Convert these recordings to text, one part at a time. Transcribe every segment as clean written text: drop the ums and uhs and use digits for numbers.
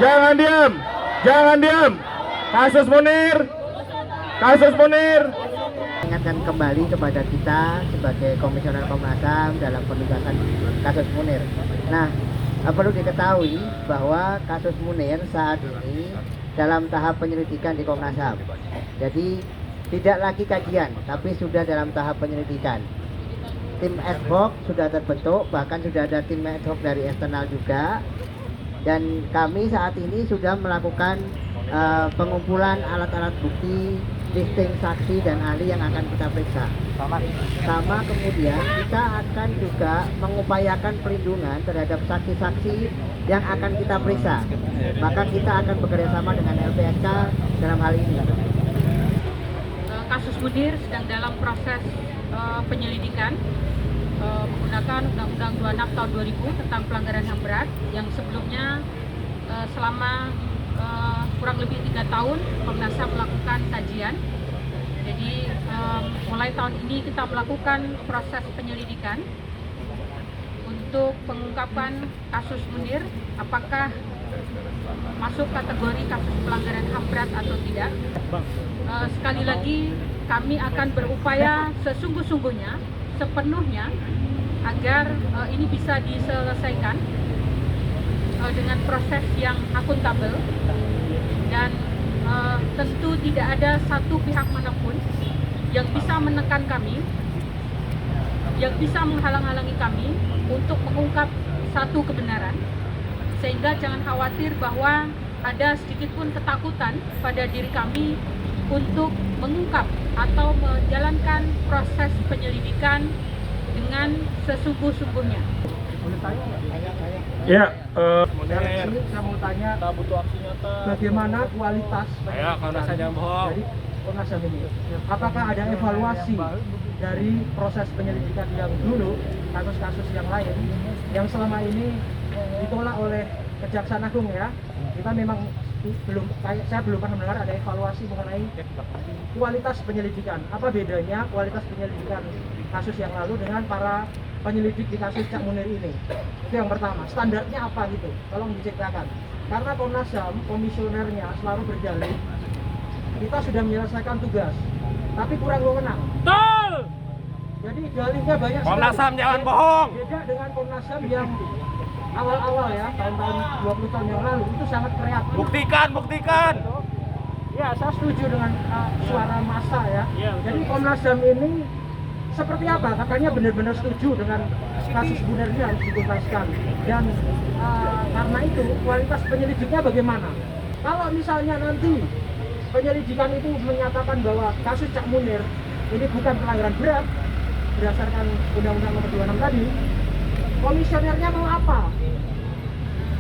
Jangan diam, jangan diam. Kasus Munir, kasus Munir. Ingatkan kembali kepada kita sebagai Komisioner Komnas HAM dalam penugasan kasus Munir. Nah, perlu diketahui bahwa kasus Munir saat ini dalam tahap penyelidikan di Komnas HAM. Jadi tidak lagi kajian, tapi sudah dalam tahap penyelidikan. Tim ad hoc sudah terbentuk, bahkan sudah ada tim ad hoc dari eksternal juga. Dan kami saat ini sudah melakukan pengumpulan alat-alat bukti, listing saksi dan ahli yang akan kita periksa. Sama kemudian kita akan juga mengupayakan perlindungan terhadap saksi-saksi yang akan kita periksa. Maka kita akan bekerjasama dengan LPSK dalam hal ini. Kasus Munir sedang dalam proses penyelidikan menggunakan Undang-Undang 26 tahun 2000 tentang pelanggaran HAM berat yang sebelumnya selama kurang lebih 3 tahun Komnas HAM melakukan kajian. Jadi mulai tahun ini kita melakukan proses penyelidikan untuk pengungkapan kasus Munir, apakah masuk kategori kasus pelanggaran HAM berat atau tidak. Sekali lagi kami akan berupaya sesungguh-sungguhnya, sepenuhnya agar ini bisa diselesaikan dengan proses yang akuntabel dan tentu tidak ada satu pihak manapun yang bisa menekan kami, yang bisa menghalang-halangi kami untuk mengungkap satu kebenaran, sehingga jangan khawatir bahwa ada sedikit pun ketakutan pada diri kami untuk mengungkap atau menjalankan proses penyelidikan dengan sesungguh-sungguhnya. Ya, Saya mau tanya, bagaimana kualitas dari Komnas HAM ini? Apakah ada evaluasi dari proses penyelidikan yang dulu, kasus-kasus yang lain, yang selama ini ditolak oleh Kejaksaan Agung ya? Kita memang saya belum pernah mendengar ada evaluasi mengenai kualitas penyelidikan. Apa bedanya kualitas penyelidikan kasus yang lalu dengan para penyelidik di kasus Cak Munir ini? Itu yang pertama. Standarnya apa gitu? Tolong diceritakan. Karena Komnas HAM, komisionernya selalu berdalih kita sudah menyelesaikan tugas, tapi kurang wewenang. betul. Jadi dalihnya banyak sekali. Komnas HAM jangan bohong. Beda dengan Komnas HAM yang awal-awal ya, tahun-tahun 20 tahun yang lalu itu sangat kreatif. Buktikan, buktikan. Ya, saya setuju dengan suara massa ya. Jadi Komnas HAM ini seperti apa? Katanya benar-benar setuju dengan kasus Munir ini harus dituntaskan. Dan karena itu kualitas penyelidiknya bagaimana? Kalau misalnya nanti penyelidikan itu menyatakan bahwa kasus Cak Munir ini bukan pelanggaran berat berdasarkan Undang-Undang Nomor 26 tadi, komisionernya mau apa?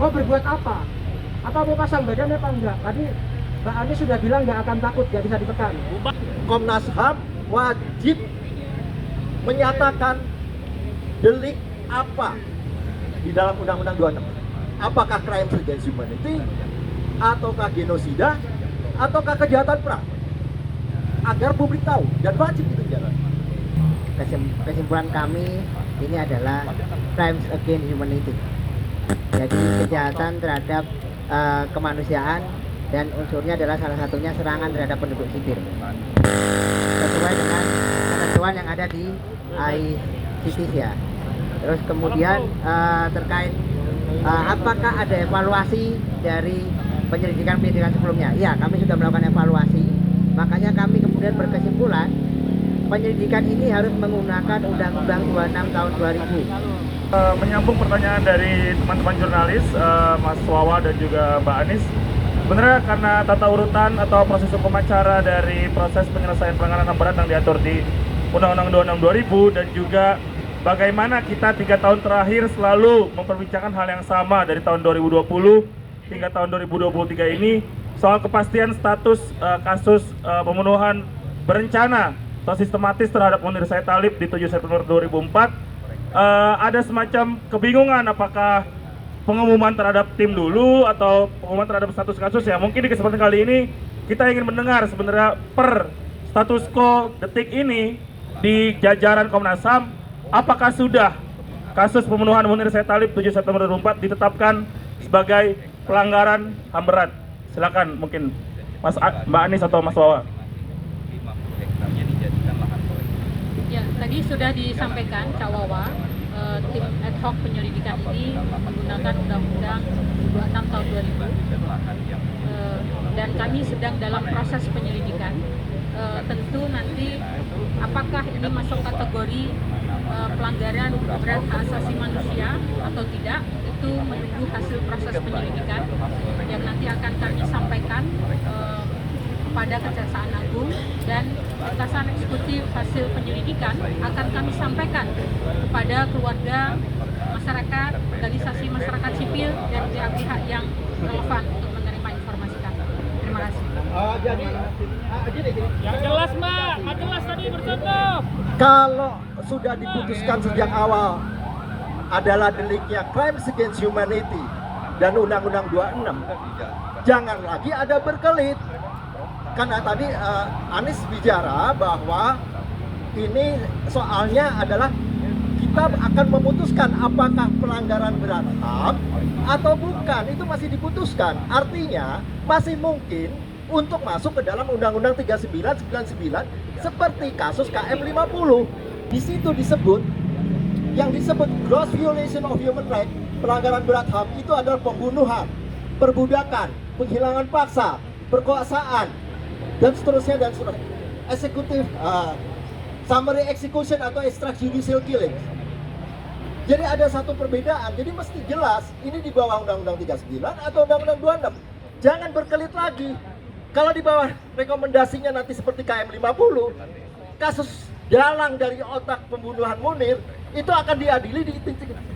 Mau berbuat apa? Atau mau pasang badan apa enggak? Tadi Mbak Ani sudah bilang nggak akan takut, nggak bisa ditekan. Komnas HAM wajib menyatakan delik apa di dalam Undang-Undang 26. Apakah crime against humanity, ataukah genosida, ataukah kejahatan perang, agar publik tahu dan wajib dipenjara. Kesimpulan kami ini adalah crimes against humanity. Jadi kejahatan terhadap kemanusiaan dan unsurnya adalah salah satunya serangan terhadap penduduk sipil. Sesuai dengan ketentuan yang ada di ICC ya. Terus kemudian terkait apakah ada evaluasi dari penyelidikan sebelumnya? Ya, kami sudah melakukan evaluasi. Makanya kami kemudian berkesimpulan penyelidikan ini harus menggunakan Undang-Undang 26 tahun 2000. Menyambung pertanyaan dari teman-teman jurnalis, Mas Wawa dan juga Mbak Anis. Sebenarnya karena tata urutan atau proses hukum acara dari proses penyelesaian pelanggaran HAM berat yang diatur di Undang-Undang 26 2000 dan juga bagaimana kita 3 tahun terakhir selalu memperbincangkan hal yang sama dari tahun 2020 hingga tahun 2023 ini soal kepastian status kasus pembunuhan berencana atau sistematis terhadap Munir Said Thalib di 7 September 2004. Ada semacam kebingungan apakah pengumuman terhadap tim dulu atau pengumuman terhadap status kasus ya. Mungkin di kesempatan kali ini kita ingin mendengar sebenarnya per status quo detik ini di jajaran Komnas HAM, apakah sudah kasus pembunuhan Munir Said Thalib 7 September 2004 ditetapkan sebagai pelanggaran HAM berat. Silakan mungkin Mbak Anis atau Mas Wawa. Ya, tadi sudah disampaikan Cak Wawa, tim ad hoc penyelidikan ini menggunakan Undang-Undang 26 tahun 2000 dan kami sedang dalam proses penyelidikan. Tentu nanti apakah ini masuk kategori pelanggaran berat hak asasi manusia atau tidak, itu menunggu hasil proses penyelidikan yang nanti akan kami sampaikan kepada Kejaksaan Agung, dan berdasarkan eksekutif hasil penyelidikan akan kami sampaikan kepada keluarga, masyarakat, organisasi masyarakat sipil dan pihak-pihak yang relevan untuk menerima informasi kami. Terima kasih. Yang jelas Mbak, nggak jelas tadi bercontoh. Kalau sudah diputuskan sejak awal adalah deliknya crimes against humanity dan Undang-Undang 26, jangan lagi ada berkelit. Karena tadi Anis bicara bahwa ini soalnya adalah kita akan memutuskan apakah pelanggaran berat HAM atau bukan, itu masih diputuskan. Artinya masih mungkin untuk masuk ke dalam Undang-Undang 3999 seperti kasus KM50. Di situ disebut, yang disebut gross violation of human rights, pelanggaran berat HAM itu adalah pembunuhan, perbudakan, penghilangan paksa, perkosaan, dan seterusnya dan seterusnya. Eksekutif summary execution atau extrajudicial killing. Jadi ada satu perbedaan. Jadi mesti jelas ini di bawah Undang-Undang 39 atau Undang-Undang 26. Jangan berkelit lagi. Kalau di bawah rekomendasinya nanti seperti KM50, kasus dalang dari otak pembunuhan Munir itu akan diadili di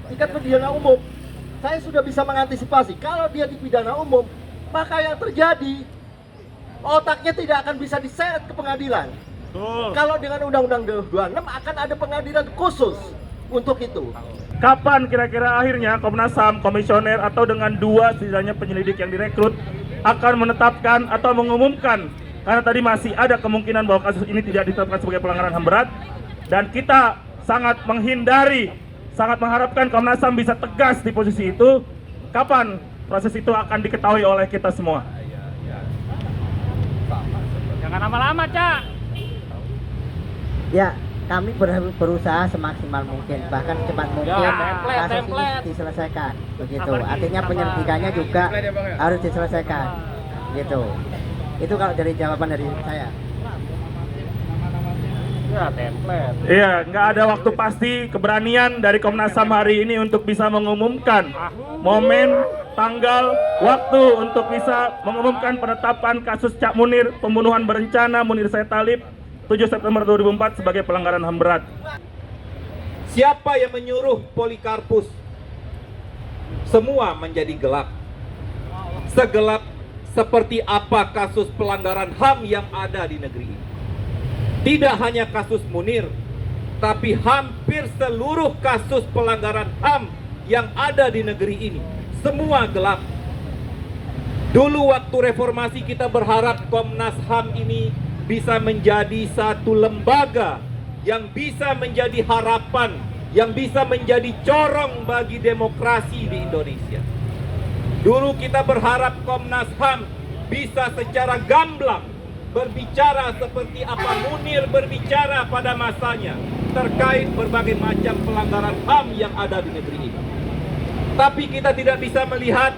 tingkat pidana umum. Saya sudah bisa mengantisipasi kalau dia di pidana umum, maka yang terjadi otaknya tidak akan bisa diseret ke pengadilan. Kalau dengan Undang-Undang 26 akan ada pengadilan khusus untuk itu. Kapan kira-kira akhirnya Komnas HAM, komisioner atau dengan dua setidaknya penyelidik yang direkrut akan menetapkan atau mengumumkan, karena tadi masih ada kemungkinan bahwa kasus ini tidak ditetapkan sebagai pelanggaran HAM berat, dan kita sangat menghindari, sangat mengharapkan Komnas HAM bisa tegas di posisi itu. Kapan proses itu akan diketahui oleh kita semua? Jangan lama-lama, Cak. Ya, kami berusaha semaksimal mungkin, bahkan secepat mungkin kasus ini diselesaikan. Begitu. Artinya penyelidikannya juga harus diselesaikan. Gitu. Itu kalau dari jawaban dari saya. Ya, template. Iya, nggak ada waktu pasti. Keberanian dari Komnas HAM hari ini untuk bisa mengumumkan momen, tanggal, waktu untuk bisa mengumumkan penetapan kasus Cak Munir, pembunuhan berencana Munir Said Talib 7 September 2004 sebagai pelanggaran HAM berat. Siapa yang menyuruh Polikarpus? Semua menjadi gelap. Segelap seperti apa kasus pelanggaran HAM yang ada di negeri ini. Tidak hanya kasus Munir, tapi hampir seluruh kasus pelanggaran HAM yang ada di negeri ini. Semua gelap. Dulu waktu reformasi kita berharap Komnas HAM ini bisa menjadi satu lembaga yang bisa menjadi harapan, yang bisa menjadi corong bagi demokrasi di Indonesia. Dulu kita berharap Komnas HAM bisa secara gamblang berbicara seperti apa Munir berbicara pada masanya terkait berbagai macam pelanggaran HAM yang ada di negeri ini. Tapi kita tidak bisa melihat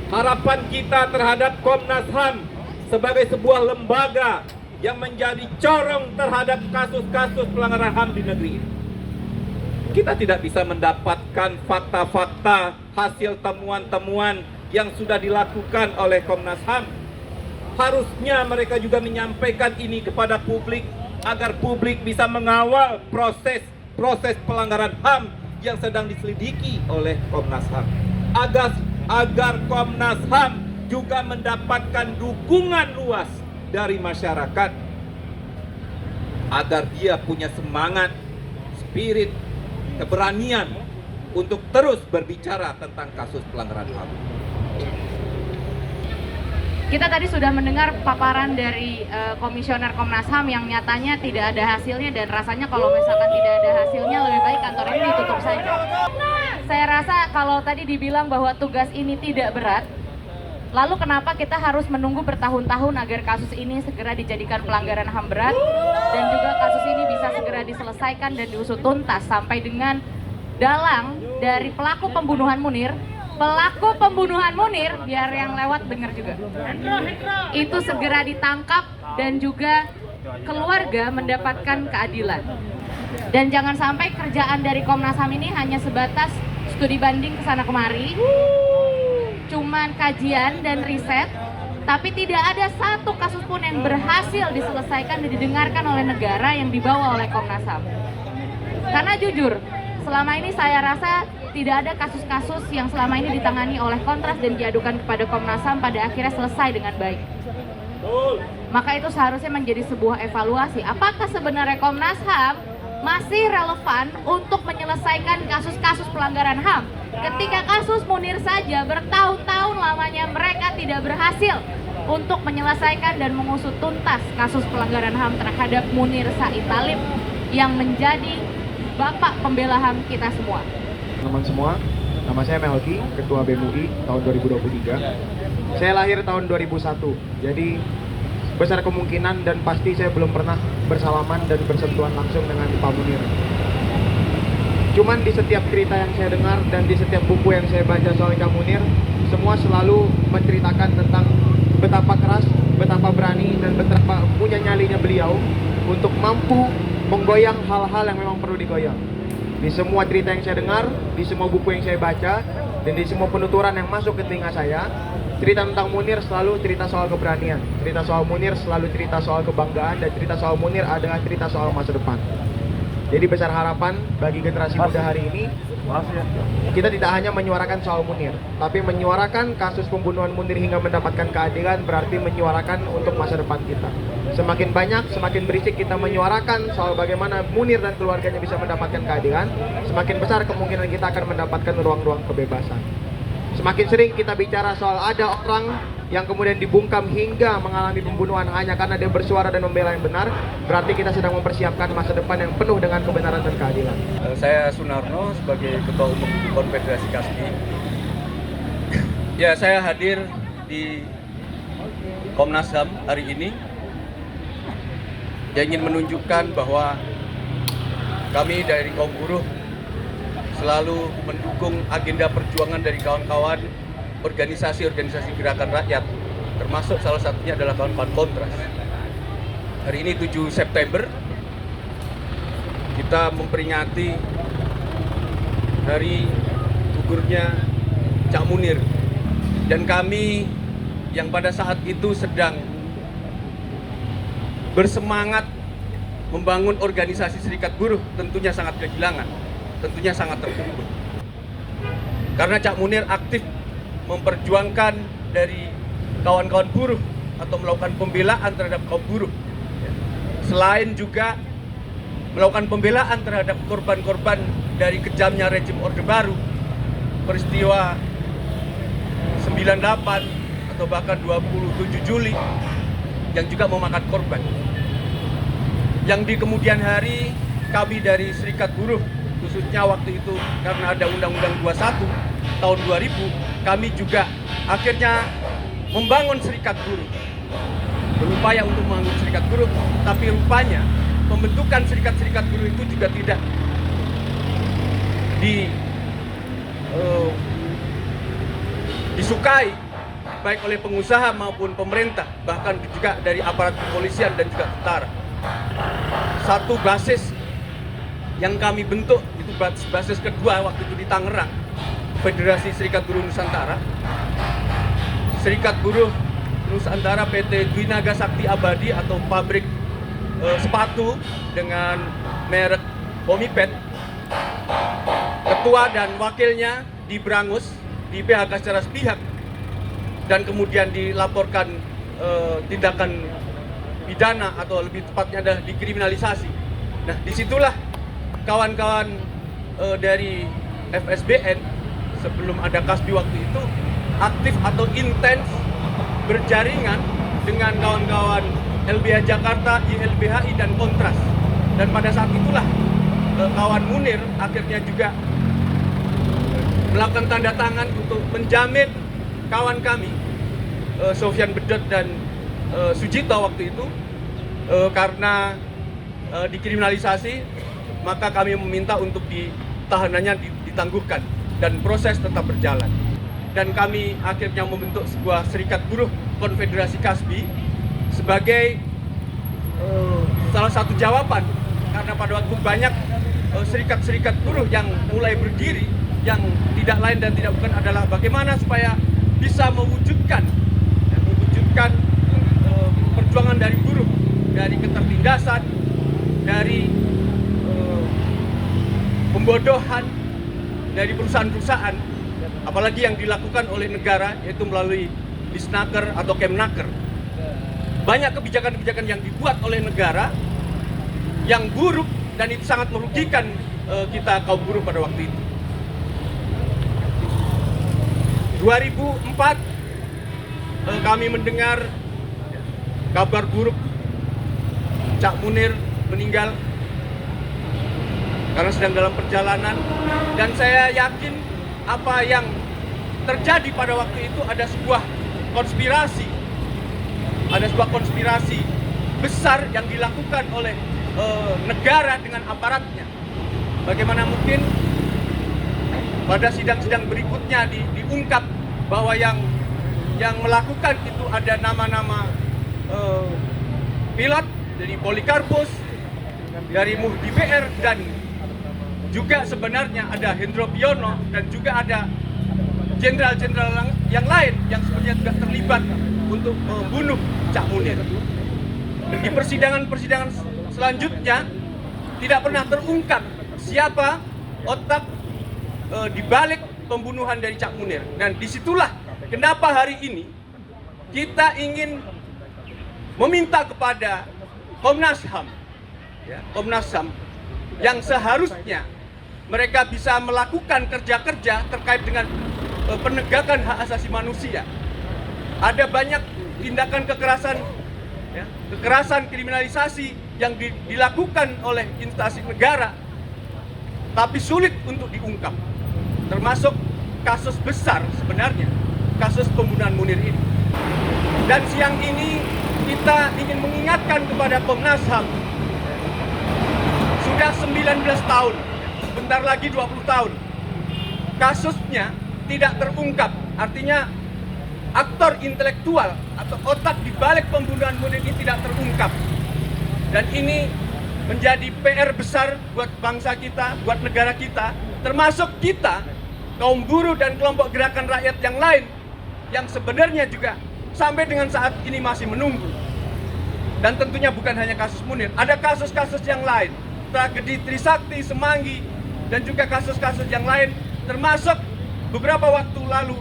harapan kita terhadap Komnas HAM sebagai sebuah lembaga yang menjadi corong terhadap kasus-kasus pelanggaran HAM di negeri ini. Kita tidak bisa mendapatkan fakta-fakta hasil temuan-temuan yang sudah dilakukan oleh Komnas HAM. Harusnya mereka juga menyampaikan ini kepada publik agar publik bisa mengawal proses pelanggaran HAM yang sedang diselidiki oleh Komnas HAM. Agar Komnas HAM juga mendapatkan dukungan luas dari masyarakat, agar dia punya semangat, spirit, keberanian untuk terus berbicara tentang kasus pelanggaran HAM. Kita tadi sudah mendengar paparan dari Komisioner Komnas HAM yang nyatanya tidak ada hasilnya, dan rasanya kalau misalkan tidak ada hasilnya lebih baik kantor ini ditutup saja. Saya rasa kalau tadi dibilang bahwa tugas ini tidak berat, Lalu kenapa kita harus menunggu bertahun-tahun agar kasus ini segera dijadikan pelanggaran HAM berat dan juga kasus ini bisa segera diselesaikan dan diusut tuntas sampai dengan dalang dari pelaku pembunuhan Munir, biar yang lewat dengar juga, itu segera ditangkap dan juga keluarga mendapatkan keadilan. Dan jangan sampai kerjaan dari Komnas HAM ini hanya sebatas studi banding kesana kemari, cuman kajian dan riset, tapi tidak ada satu kasus pun yang berhasil diselesaikan dan didengarkan oleh negara yang dibawa oleh Komnas HAM. Karena jujur, selama ini saya rasa tidak ada kasus-kasus yang selama ini ditangani oleh Kontras dan diadukan kepada Komnas HAM pada akhirnya selesai dengan baik. Maka itu seharusnya menjadi sebuah evaluasi. Apakah sebenarnya Komnas HAM masih relevan untuk menyelesaikan kasus-kasus pelanggaran HAM? Ketika kasus Munir saja bertahun-tahun lamanya mereka tidak berhasil untuk menyelesaikan dan mengusut tuntas kasus pelanggaran HAM terhadap Munir Said Talib yang menjadi bapak pembela HAM kita semua. Teman-teman semua, nama saya Melki, Ketua BEM UI tahun 2023. Saya lahir tahun 2001, jadi besar kemungkinan dan pasti saya belum pernah bersalaman dan bersentuhan langsung dengan Pak Munir. Cuman di setiap cerita yang saya dengar dan di setiap buku yang saya baca soal Kang Munir, semua selalu menceritakan tentang betapa keras, betapa berani, dan betapa punya nyalinya beliau untuk mampu menggoyang hal-hal yang memang perlu digoyang. Di semua cerita yang saya dengar, di semua buku yang saya baca, dan di semua penuturan yang masuk ke telinga saya, cerita tentang Munir selalu cerita soal keberanian. Cerita soal Munir selalu cerita soal kebanggaan, dan cerita soal Munir adalah cerita soal masa depan. Jadi besar harapan bagi generasi muda hari ini, kita tidak hanya menyuarakan soal Munir, tapi menyuarakan kasus pembunuhan Munir hingga mendapatkan keadilan berarti menyuarakan untuk masa depan kita. Semakin banyak, semakin berisik kita menyuarakan soal bagaimana Munir dan keluarganya bisa mendapatkan keadilan, semakin besar kemungkinan kita akan mendapatkan ruang-ruang kebebasan. Semakin sering kita bicara soal ada orang yang kemudian dibungkam hingga mengalami pembunuhan hanya karena dia bersuara dan membela yang benar, berarti kita sedang mempersiapkan masa depan yang penuh dengan kebenaran dan keadilan. Saya Sunarno sebagai Ketua Umum Konfederasi Kasbi. Ya, saya hadir di Komnas HAM hari ini. Yang ingin menunjukkan bahwa kami dari kaum buruh selalu mendukung agenda perjuangan dari kawan-kawan organisasi-organisasi gerakan rakyat, termasuk salah satunya adalah kawan-kawan Kontras. Hari ini 7 September, kita memperingati hari gugurnya Cak Munir. Dan kami yang pada saat itu sedang bersemangat membangun organisasi serikat buruh tentunya sangat kehilangan, tentunya sangat terpukul. Karena Cak Munir aktif memperjuangkan dari kawan-kawan buruh atau melakukan pembelaan terhadap kaum buruh. Selain juga melakukan pembelaan terhadap korban-korban dari kejamnya rejim Orde Baru, peristiwa 98 atau bahkan 27 Juli yang juga memakan korban. Yang di kemudian hari kami dari Serikat Buruh, khususnya waktu itu karena ada Undang-Undang 21 tahun 2000, kami juga akhirnya membangun Serikat Buruh, berupaya untuk membangun Serikat Buruh, tapi rupanya pembentukan serikat-serikat buruh itu juga tidak disukai baik oleh pengusaha maupun pemerintah, bahkan juga dari aparat kepolisian dan juga tentara. Satu basis yang kami bentuk itu basis kedua waktu itu di Tangerang, Federasi Serikat Buruh Nusantara. Serikat Buruh Nusantara PT Dwi Naga Sakti Abadi atau pabrik sepatu dengan merek Pomipet. Ketua dan wakilnya diberangus, di PHK secara sepihak, dan kemudian dilaporkan tindakan pidana atau lebih tepatnya adalah dikriminalisasi. Nah, disitulah kawan-kawan dari FSBN sebelum ada Kasbi waktu itu aktif atau intens berjaringan dengan kawan-kawan LBH Jakarta, YLBHI, dan Kontras. Dan pada saat itulah kawan Munir akhirnya juga melakukan tanda tangan untuk menjamin kawan kami Sofyan Bedot dan Sujito waktu itu karena dikriminalisasi, maka kami meminta untuk tahanannya ditangguhkan dan proses tetap berjalan. Dan kami akhirnya membentuk sebuah serikat buruh Konfederasi Kasbi sebagai salah satu jawaban, karena pada waktu banyak serikat-serikat buruh yang mulai berdiri, yang tidak lain dan tidak bukan adalah bagaimana supaya bisa mewujudkan perjuangan dari buruh, dari ketertindasan, dari pembodohan dari perusahaan-perusahaan, apalagi yang dilakukan oleh negara, yaitu melalui Disnaker atau Kemnaker. Banyak kebijakan-kebijakan yang dibuat oleh negara yang buruk dan itu sangat merugikan kita kaum buruh pada waktu itu. 2004 kami mendengar kabar buruk Cak Munir meninggal karena sedang dalam perjalanan, dan saya yakin apa yang terjadi pada waktu itu ada sebuah konspirasi besar yang dilakukan oleh negara dengan aparatnya. Bagaimana mungkin pada sidang-sidang berikutnya diungkap bahwa yang melakukan itu ada nama-nama pilot dari Polikarpus, dari Muhdi BR, dan juga sebenarnya ada Hendro Priyono, dan juga ada jenderal-jenderal yang lain yang sebenarnya juga terlibat untuk membunuh Cak Munir. Di persidangan-persidangan selanjutnya tidak pernah terungkap siapa otak di balik pembunuhan dari Cak Munir. Dan disitulah kenapa hari ini kita ingin meminta kepada Komnas HAM, Komnas HAM yang seharusnya mereka bisa melakukan kerja-kerja terkait dengan penegakan hak asasi manusia. Ada banyak tindakan kekerasan, kekerasan kriminalisasi yang dilakukan oleh instansi negara, tapi sulit untuk diungkap. Termasuk kasus besar sebenarnya, kasus pembunuhan Munir ini. Dan siang ini kita ingin mengingatkan kepada Komnas HAM, sudah 19 tahun, sebentar lagi 20 tahun, kasusnya tidak terungkap. Artinya aktor intelektual atau otak di balik pembunuhan Munir ini tidak terungkap. Dan ini menjadi PR besar buat bangsa kita, buat negara kita, termasuk kita, kaum buruh dan kelompok gerakan rakyat yang lain, yang sebenarnya juga sampai dengan saat ini masih menunggu. Dan tentunya bukan hanya kasus Munir, ada kasus-kasus yang lain, tragedi Trisakti, Semanggi, dan juga kasus-kasus yang lain, termasuk beberapa waktu lalu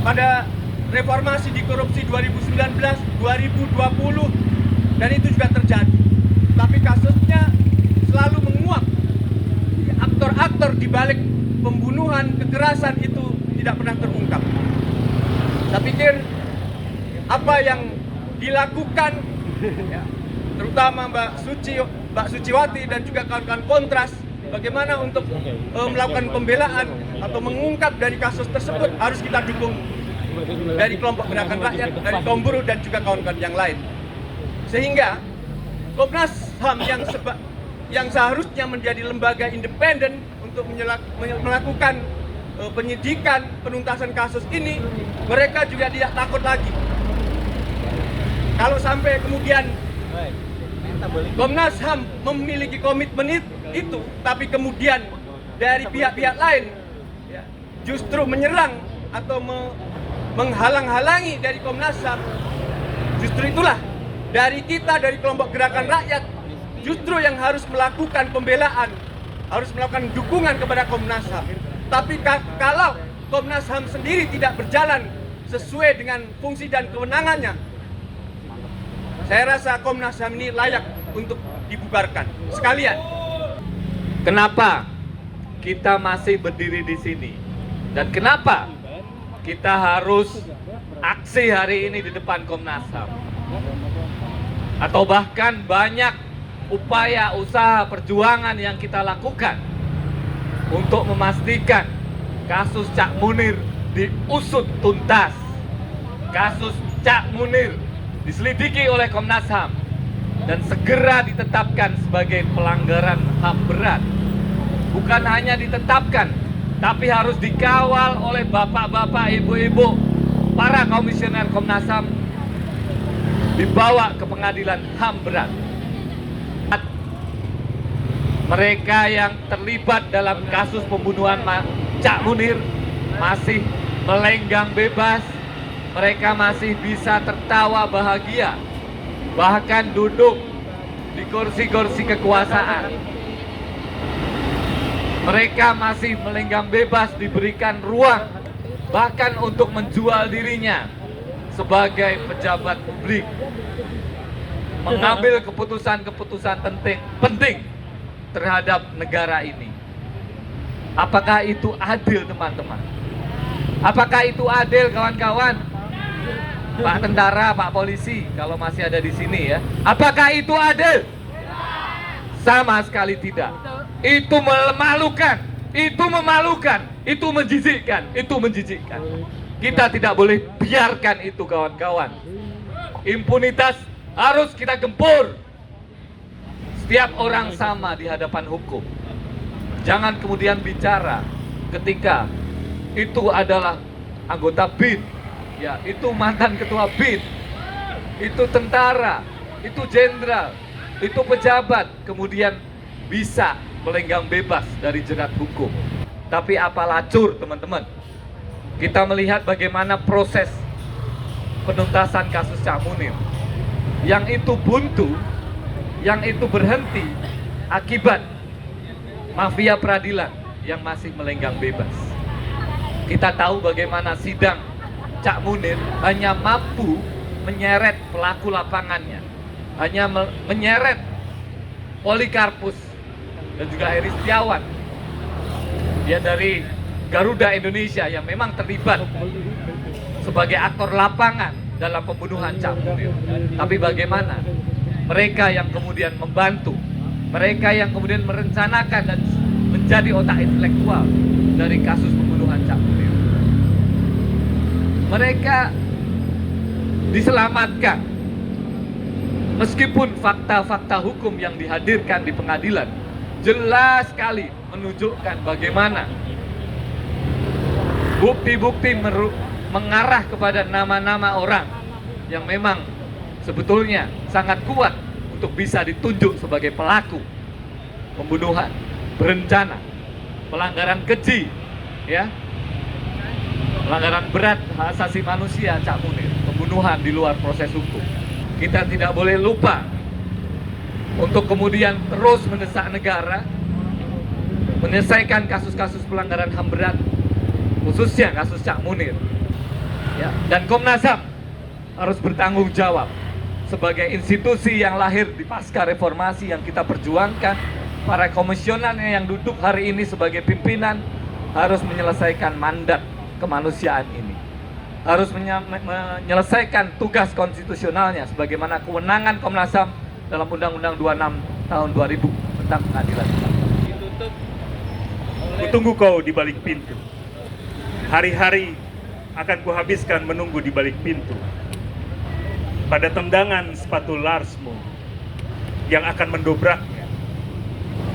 pada reformasi di korupsi 2019, 2020, dan itu juga terjadi. Tapi kasusnya selalu menguap. Aktor-aktor di balik pembunuhan, kekerasan itu tidak pernah terungkap. Saya pikir apa yang dilakukan, terutama Mbak Suciwati dan juga kawan-kawan Kontras, bagaimana untuk melakukan pembelaan atau mengungkap dari kasus tersebut, harus kita dukung dari kelompok gerakan rakyat, dari kaum buruh dan juga kawan-kawan yang lain. Sehingga Komnas HAM yang seharusnya menjadi lembaga independen untuk melakukan penyidikan, penuntasan kasus ini, mereka juga tidak takut lagi. Kalau sampai kemudian Komnas HAM memiliki komitmen itu, tapi kemudian dari pihak-pihak lain justru menyerang atau menghalang-halangi dari Komnas HAM, justru itulah dari kita, dari kelompok gerakan rakyat, justru yang harus melakukan pembelaan, harus melakukan dukungan kepada Komnas HAM. Tapi kalau Komnas HAM sendiri tidak berjalan sesuai dengan fungsi dan kewenangannya, saya rasa Komnas HAM ini layak untuk dibubarkan sekalian. Kenapa kita masih berdiri di sini? Dan kenapa kita harus aksi hari ini di depan Komnas HAM? Atau bahkan banyak upaya usaha perjuangan yang kita lakukan untuk memastikan kasus Cak Munir diusut tuntas. kasus Cak Munir diselidiki oleh Komnas HAM dan segera ditetapkan sebagai pelanggaran HAM berat. Bukan hanya ditetapkan, tapi harus dikawal oleh bapak-bapak, ibu-ibu, para komisioner Komnas HAM, dibawa ke pengadilan HAM berat. Mereka yang terlibat dalam kasus pembunuhan Cak Munir masih melenggang bebas, mereka masih bisa tertawa bahagia, bahkan duduk di kursi-kursi kekuasaan. Mereka masih melenggang bebas, diberikan ruang bahkan untuk menjual dirinya sebagai pejabat publik, mengambil keputusan-keputusan penting terhadap negara ini. Apakah itu adil, teman-teman? Apakah itu adil, kawan-kawan? Pak tentara, Pak polisi, kalau masih ada di sini ya. Apakah itu adil? Sama sekali tidak. Itu memalukan, itu memalukan, itu menjijikkan, itu menjijikkan. Kita tidak boleh biarkan itu, kawan-kawan. Impunitas harus kita gempur. Setiap orang sama di hadapan hukum. Jangan kemudian bicara ketika itu adalah anggota BIN, ya, itu mantan ketua BIN, itu tentara, itu jenderal, itu pejabat, kemudian bisa melenggang bebas dari jerat hukum. Tapi apa lacur, teman-teman? Kita melihat bagaimana proses penuntasan kasus Cak Munir. Yang itu buntu, yang itu berhenti akibat mafia peradilan yang masih melenggang bebas. Kita tahu bagaimana sidang Cak Munir hanya mampu menyeret pelaku lapangannya, hanya menyeret Polikarpus dan juga Heri Setiawan, dia dari Garuda Indonesia yang memang terlibat sebagai aktor lapangan dalam pembunuhan Cak Munir. Tapi bagaimana mereka yang kemudian membantu, mereka yang kemudian merencanakan dan menjadi otak intelektual dari kasus pembunuhan Cak Munir, mereka diselamatkan meskipun fakta-fakta hukum yang dihadirkan di pengadilan jelas sekali menunjukkan bagaimana bukti-bukti mengarah kepada nama-nama orang yang memang sebetulnya sangat kuat untuk bisa ditunjuk sebagai pelaku pembunuhan berencana, pelanggaran keji, ya, pelanggaran berat hak asasi manusia Cak Munir, pembunuhan di luar proses hukum. Kita tidak boleh lupa untuk kemudian terus mendesak negara menyelesaikan kasus-kasus pelanggaran HAM berat, khususnya kasus Cak Munir, ya, dan Komnas HAM harus bertanggung jawab sebagai institusi yang lahir di pasca reformasi yang kita perjuangkan. Para komisioner yang duduk hari ini sebagai pimpinan harus menyelesaikan mandat kemanusiaan ini, harus menyelesaikan tugas konstitusionalnya sebagaimana kewenangan Komnas HAM dalam Undang-Undang 26 tahun 2000 tentang pengadilan. Kutunggu kau di balik pintu. Hari-hari akan kuhabiskan menunggu di balik pintu. Pada tendangan sepatu Larsmu yang akan mendobraknya,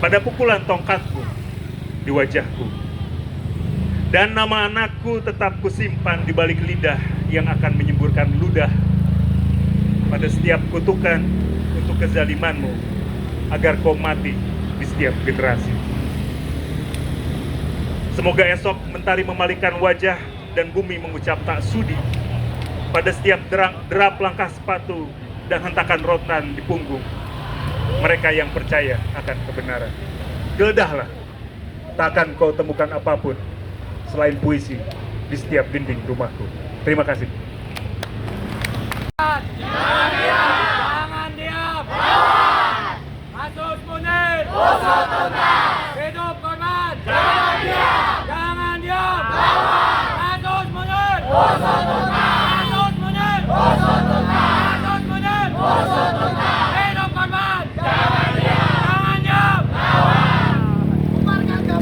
pada pukulan tongkatku di wajahku, dan nama anakku tetap kusimpan di balik lidah yang akan menyemburkan ludah. Pada setiap kutukan untuk kezalimanmu, agar kau mati di setiap generasi. Semoga esok mentari memalingkan wajah dan bumi mengucap tak sudi pada setiap derap langkah sepatu dan hentakan rotan di punggung mereka yang percaya akan kebenaran. Geledahlah, tak akan kau temukan apapun selain puisi di setiap dinding rumahku. Terima kasih.